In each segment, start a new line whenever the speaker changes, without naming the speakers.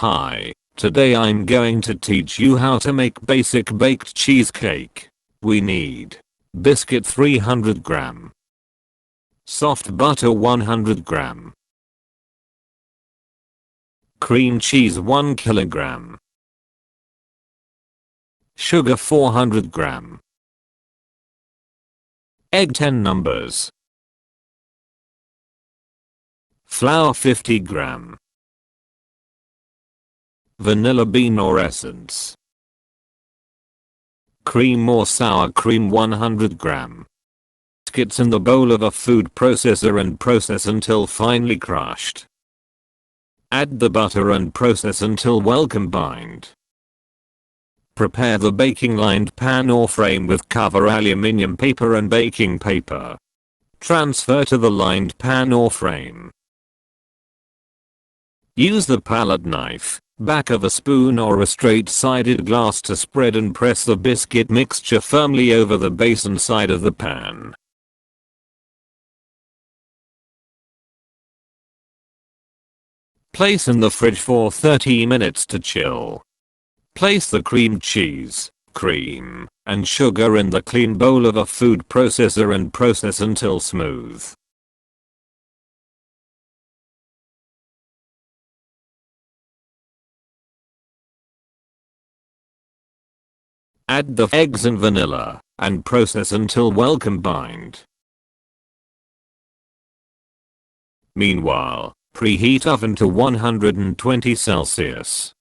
Hi, today I'm going to teach you how to make basic baked cheesecake. We need biscuit 300 gram, soft butter 100 gram, cream cheese 1 kilogram, sugar 400 gram, egg 10 numbers, flour 50 gram, vanilla bean or essence, cream or sour cream 100 gram. Biscuits in the bowl of a food processor and process until finely crushed. Add the butter and process until well combined. Prepare the baking lined pan or frame with cover aluminium paper and baking paper. Transfer to the lined pan or frame. Use the palette knife, back of a spoon or a straight-sided glass to spread and press the biscuit mixture firmly over the base and side of the pan. Place in the fridge for 30 minutes to chill. Place the cream cheese, cream, and sugar in the clean bowl of a food processor and process until smooth. Add the eggs and vanilla, and process until well combined. Meanwhile, preheat oven to 120 Celsius.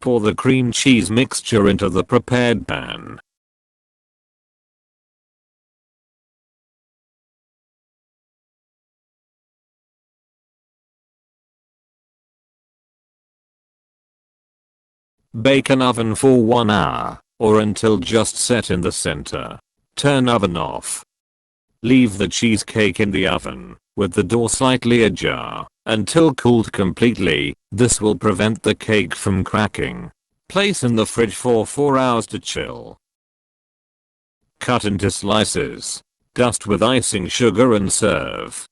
Pour the cream cheese mixture into the prepared pan. Bake in oven for 1 hour, or until just set in the center. Turn oven off. Leave the cheesecake in the oven, with the door slightly ajar, until cooled completely. This will prevent the cake from cracking. Place in the fridge for 4 hours to chill. Cut into slices. Dust with icing sugar and serve.